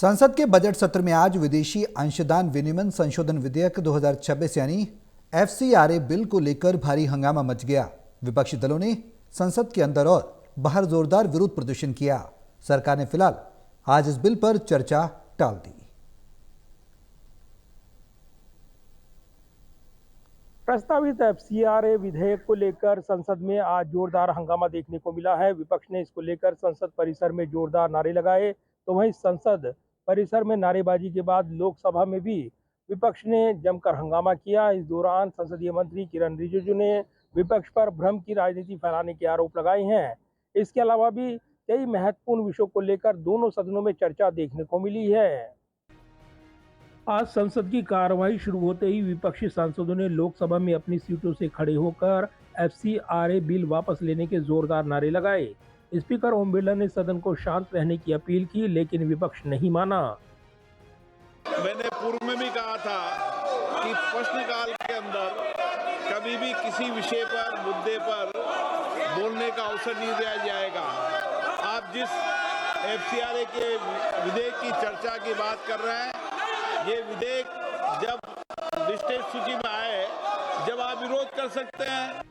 संसद के बजट सत्र में आज विदेशी अंशदान विनिमय संशोधन विधेयक 2026 यानी एफसीआरए बिल को लेकर भारी हंगामा मच गया। विपक्षी दलों ने संसद के अंदर और बाहर जोरदार विरोध प्रदर्शन किया। सरकार ने फिलहाल आज इस बिल पर चर्चा टाल दी। प्रस्तावित एफसीआरए विधेयक को लेकर संसद में आज जोरदार हंगामा देखने को मिला है। विपक्ष ने इसको लेकर संसद परिसर में जोरदार नारे लगाए, तो वहीं संसद परिसर में नारेबाजी के बाद लोकसभा में भी विपक्ष ने जमकर हंगामा किया। इस दौरान संसदीय मंत्री किरण रिजिजू ने विपक्ष पर भ्रम की राजनीति फैलाने के आरोप लगाए हैं। इसके अलावा भी कई महत्वपूर्ण विषयों को लेकर दोनों सदनों में चर्चा देखने को मिली है। आज संसद की कार्यवाही शुरू होते ही विपक्षी सांसदों ने लोकसभा में अपनी सीटों से खड़े होकर एफसीआरए बिल वापस लेने के जोरदार नारे लगाए। स्पीकर ओम बिरला ने सदन को शांत रहने की अपील की, लेकिन विपक्ष नहीं माना। मैंने पूर्व में भी कहा था कि प्रश्नकाल के अंदर कभी भी किसी विषय पर, मुद्दे पर बोलने का अवसर नहीं दिया जाएगा। आप जिस एफसीआरए के विधेयक की चर्चा की बात कर रहे हैं, ये विधेयक जब लिस्टेड सूची में आए, जब आप विरोध कर सकते हैं।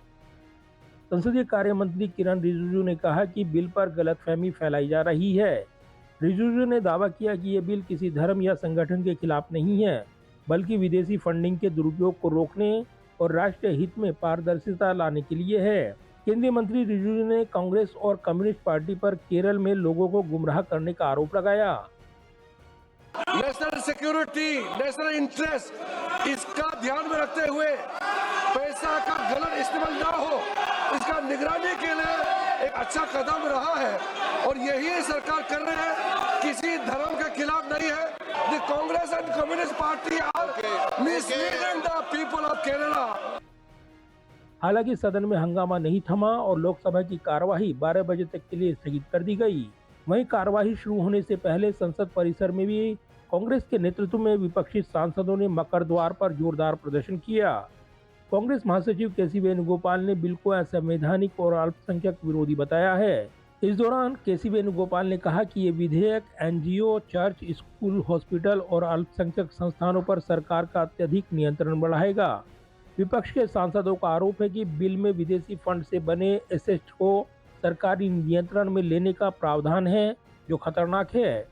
संसदीय कार्य मंत्री किरण रिजिजू ने कहा कि बिल पर गलतफहमी फैलाई जा रही है। रिजिजू ने दावा किया कि ये बिल किसी धर्म या संगठन के खिलाफ नहीं है, बल्कि विदेशी फंडिंग के दुरुपयोग को रोकने और राष्ट्रीय हित में पारदर्शिता लाने के लिए है। केंद्रीय मंत्री रिजिजू ने कांग्रेस और कम्युनिस्ट पार्टी पर केरल में लोगों को गुमराह करने का आरोप लगाया। नेशनल सिक्योरिटी, नेशनल इंटरेस्ट, इसका ध्यान में रखते हुए पैसा का गलत इस्तेमाल ना हो, इसका निगरानी के लिए एक अच्छा कदम रहा है और यही सरकार कर रहे हैं। किसी धर्म के खिलाफ नहीं है। The Congress and communist party are misleading the people of Kerala. हालांकि सदन में हंगामा नहीं थमा और लोकसभा की कार्यवाही 12 बजे तक के लिए स्थगित कर दी गई। वहीं कार्यवाही शुरू होने से पहले संसद परिसर में भी कांग्रेस के नेतृत्व में विपक्षी सांसदों ने मकर द्वार पर जोरदार प्रदर्शन किया। कांग्रेस महासचिव केसी वेणुगोपाल ने बिल को असंवैधानिक और अल्पसंख्यक विरोधी बताया है। इस दौरान केसी वेणुगोपाल ने कहा कि ये विधेयक एनजीओ, चर्च, स्कूल, हॉस्पिटल और अल्पसंख्यक संस्थानों पर सरकार का अत्यधिक नियंत्रण बढ़ाएगा। विपक्ष के सांसदों का आरोप है कि बिल में विदेशी फंड से बने एसेट को सरकारी नियंत्रण में लेने का प्रावधान है, जो खतरनाक है।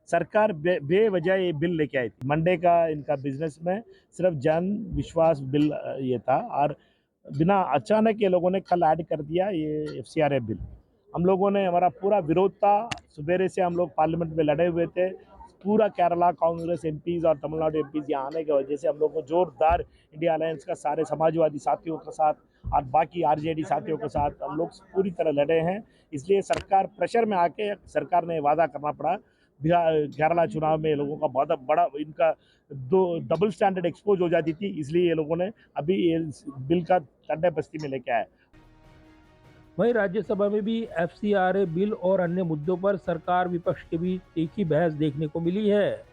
सरकार बेवजह ये बिल लेके आई थी। मंडे का इनका बिजनेस में सिर्फ जन विश्वास बिल ये था और बिना अचानक ये लोगों ने कल ऐड कर दिया ये एफसीआरए बिल। हम लोगों ने, हमारा पूरा विरोध था। सवेरे से हम लोग पार्लियामेंट में लड़े हुए थे। पूरा केरला कांग्रेस एमपीज और तमिलनाडु एमपीज यहाँ आने की वजह से हम लोग को जोरदार इंडिया अलायंस का सारे समाजवादी साथियों के साथ और बाकी आरजेडी साथियों के साथ हम लोग पूरी तरह लड़े हैं। इसलिए सरकार प्रेशर में आके सरकार ने वादा करना पड़ा। केरला चुनाव में लोगों का बहुत बड़ा इनका डबल स्टैंडर्ड एक्सपोज हो जाती थी, इसलिए ये लोगों ने अभी ये बिल का ठंडे बस्ती में लेके आए। वहीं राज्यसभा में भी एफसीआरए बिल और अन्य मुद्दों पर सरकार विपक्ष के बीच तीखी बहस देखने को मिली है।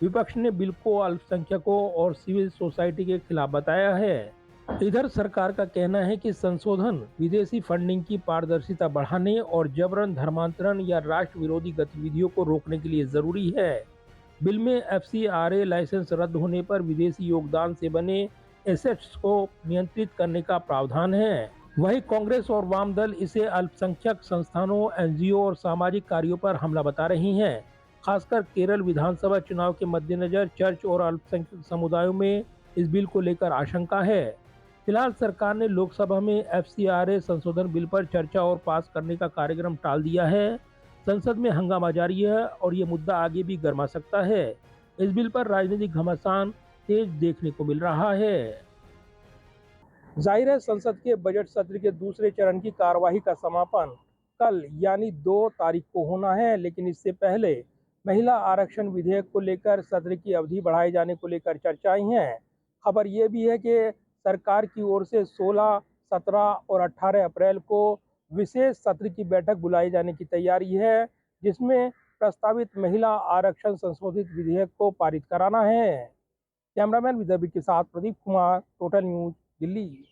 विपक्ष ने बिल को अल्पसंख्यकों और सिविल सोसाइटी के खिलाफ बताया है। इधर सरकार का कहना है कि संशोधन विदेशी फंडिंग की पारदर्शिता बढ़ाने और जबरन धर्मांतरण या राष्ट्र विरोधी गतिविधियों को रोकने के लिए जरूरी है। बिल में एफसीआरए लाइसेंस रद्द होने पर विदेशी योगदान से बने एसेट्स को नियंत्रित करने का प्रावधान है। वहीं कांग्रेस और वाम दल इसे अल्पसंख्यक संस्थानों, एनजीओ और सामाजिक कार्यों पर हमला बता रही हैं। खासकर केरल विधानसभा चुनाव के मद्देनजर चर्च और अल्पसंख्यक समुदायों में इस बिल को लेकर आशंका है। फिलहाल सरकार ने लोकसभा में एफसीआरए संशोधन बिल पर चर्चा और पास करने का कार्यक्रम टाल दिया है। संसद में हंगामा जारी है और ये मुद्दा आगे भी गर्मा सकता है। इस बिल पर राजनीतिक घमासान तेज देखने को मिल रहा है। जाहिर है, संसद के बजट सत्र के दूसरे चरण की कार्यवाही का समापन कल यानी 2 तारीख को होना है, लेकिन इससे पहले महिला आरक्षण विधेयक को लेकर सत्र की अवधि बढ़ाए जाने को लेकर चर्चाएं हैं। खबर यह भी है कि सरकार की ओर से 16, 17 और 18 अप्रैल को विशेष सत्र की बैठक बुलाई जाने की तैयारी है, जिसमें प्रस्तावित महिला आरक्षण संशोधित विधेयक को पारित कराना है। कैमरामैन विदर्भी के साथ प्रदीप कुमार, टोटल न्यूज, दिल्ली।